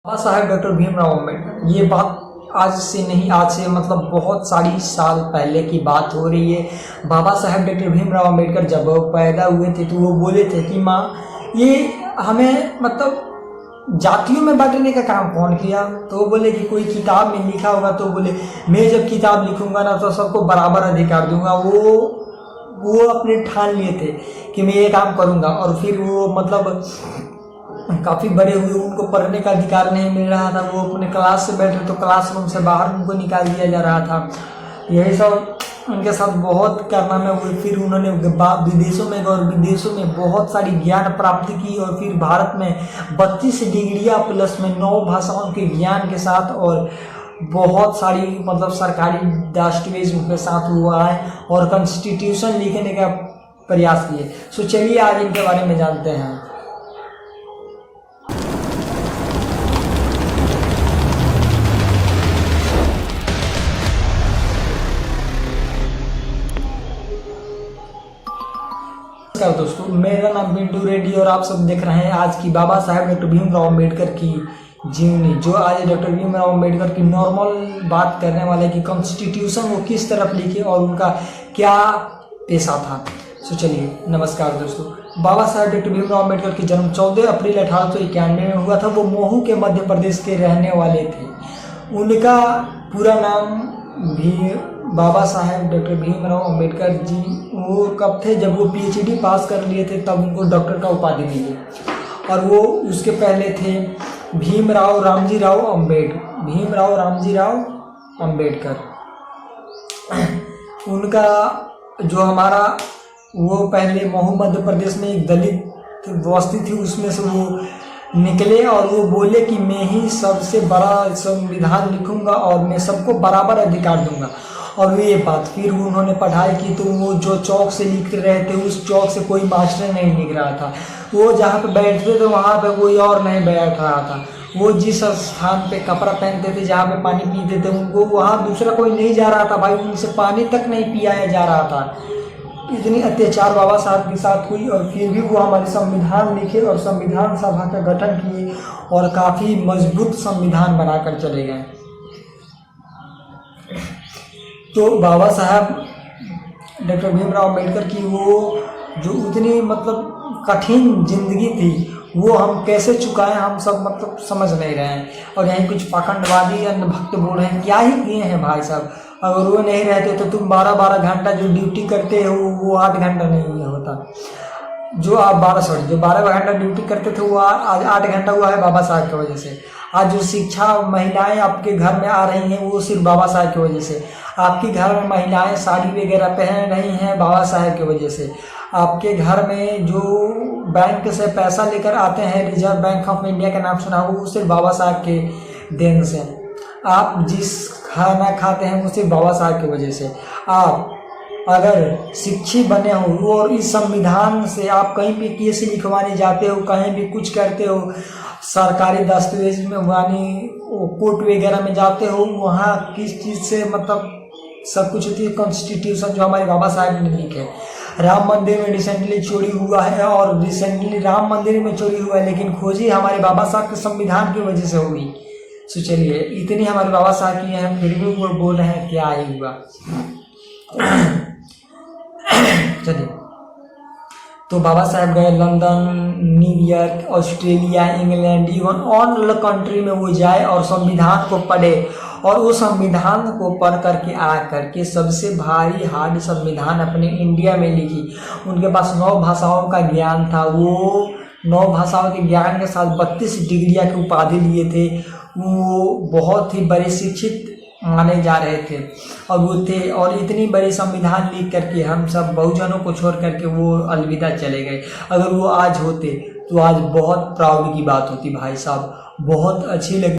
Baba Saheb doctor Bhimrao Ambedkar, ये बात आज से नहीं, आज से मतलब बहुत सारी साल पहले की बात हो रही है। बाबा साहेब डॉक्टर भीमराव अम्बेडकर जब वो पैदा हुए थे तो वो बोले थे कि माँ, ये हमें मतलब जातियों में बांटने का काम कौन किया। तो वो बोले कि कोई किताब में लिखा होगा, तो बोले मैं जब किताब लिखूंगा ना तो सबको बराबर अधिकार दूंगा। वो अपने ठान लिए थे कि मैं ये काम करूंगा। और फिर वो मतलब काफ़ी बड़े हुए, उनको पढ़ने का अधिकार नहीं मिल रहा था। वो अपने क्लास से बैठे तो क्लासरूम से बाहर उनको निकाल दिया जा रहा था। यही सब उनके साथ बहुत कारनामे हुए। फिर उन्होंने विदेशों में गए और विदेशों में बहुत सारी ज्ञान प्राप्ति की। और फिर भारत में 32 डिग्रियाँ प्लस में 9 भाषाओं के ज्ञान के साथ और बहुत सारी मतलब सरकारी दस्तावेज उनके साथ हुआ है और कॉन्स्टिट्यूशन लिखने का प्रयास किए। सो चलिए आज इनके बारे में जानते हैं। नमस्कार दोस्तों, मेरा नाम पिंटू रेड्डी और आप सब देख रहे हैं आज की बाबा साहेब डॉक्टर भीमराव अम्बेडकर की जीवनी। जो आज डॉक्टर भीमराव अम्बेडकर की नॉर्मल बात करने वाले कि कॉन्स्टिट्यूशन वो किस तरफ लिखे और उनका क्या पेशा था। सो चलिए, नमस्कार दोस्तों। बाबा साहेब डॉक्टर भीमराव अम्बेडकर की जन्म 14 अप्रैल 1891 में हुआ था। वो महू के मध्य प्रदेश के रहने वाले थे। उनका पूरा नाम भी बाबा साहेब डॉक्टर भीमराव अम्बेडकर जी वो कब थे, जब वो पीएचडी पास कर लिए थे तब उनको डॉक्टर का उपाधि मिली। और वो उसके पहले थे भीमराव रामजी राव अम्बेडकर। उनका जो हमारा वो पहले महू मध्य प्रदेश में एक दलित बस्ती थी, उसमें से वो निकले और वो बोले कि मैं ही सबसे बड़ा संविधान लिखूंगा और मैं सबको बराबर अधिकार दूंगा। और ये बात फिर उन्होंने पढ़ाई की तो वो जो चौक से लिख रहे थे उस चौक से कोई मास्टर नहीं लिख रहा था। वो जहाँ पे बैठते थे वहाँ पे कोई और नहीं बैठ रहा था। वो जिस स्थान पे कपड़ा पहनते थे, जहाँ पे पानी पीते थे, उनको वहाँ दूसरा कोई नहीं जा रहा था भाई, उनसे पानी तक नहीं पियाया जा रहा था। इतनी अत्याचार बाबा साहब के साथ हुई और फिर भी वो हमारे संविधान लिखे और संविधान सभा का गठन किए और काफ़ी मजबूत संविधान बनाकर चले गए। तो बाबा साहब डॉक्टर भीमराव अम्बेडकर की वो जो उतनी मतलब कठिन जिंदगी थी वो हम कैसे चुकाएं, हम सब मतलब समझ नहीं रहे हैं। और यहीं कुछ पाखंडवादी अंधभक्त बोल रहे हैं, क्या ही किए हैं भाई साहब। अगर वो नहीं रहते तो तुम 12-12 घंटा जो ड्यूटी करते हो वो 8 घंटा नहीं होता। जो 12 घंटा ड्यूटी करते थे वो आज 8 घंटा हुआ है बाबा साहब की वजह से। आज जो शिक्षा महिलाएं आपके घर में आ रही हैं वो सिर्फ बाबा साहब की वजह से। आपके घर में महिलाएं साड़ी वगैरह पहन रही हैं बाबा साहब की वजह से। आपके घर में जो बैंक से पैसा लेकर आते हैं, रिजर्व बैंक ऑफ इंडिया का नाम सुना हो, वो सिर्फ बाबा साहब के देन से। आप जिस खाना खाते हैं वो सिर्फ बाबा साहब की वजह से। आप अगर शिक्षित बने हो और इस संविधान से आप कहीं भी केस लिखवाने जाते हो, कहीं भी कुछ करते हो, सरकारी दस्तावेज में वानी कोर्ट वगैरह में जाते हो, वहाँ किस चीज़ से मतलब सब कुछ होती है कॉन्स्टिट्यूशन जो हमारे बाबा साहब ने लिखे। राम मंदिर में रिसेंटली चोरी हुआ है और रिसेंटली राम मंदिर में चोरी हुआ है, लेकिन खोजी हमारे बाबा साहब के संविधान की वजह से होगी। सो चलिए, इतनी हमारे बाबा साहब की हैं फिर भी वो बोल रहे हैं क्या ही हुआ। चलिए, तो बाबा साहब गए London, New York, Australia, England, even all country में वो जाए और संविधान को पढ़े। और उस संविधान को पढ़ करके आ करके सबसे भारी हार्ड संविधान अपने इंडिया में लिखी। उनके पास 9 भाषाओं का ज्ञान था। वो 9 भाषाओं के ज्ञान के साथ 32 डिग्रियाँ की उपाधि लिए थे। वो बहुत ही बड़े शिक्षित माने जा रहे थे और वो थे। और इतनी बड़ी संविधान लिख करके हम सब बहुजनों को छोड़ करके वो अलविदा चले गए। अगर वो आज होते तो आज बहुत प्राउड की बात होती भाई साहब, बहुत अच्छी लगी।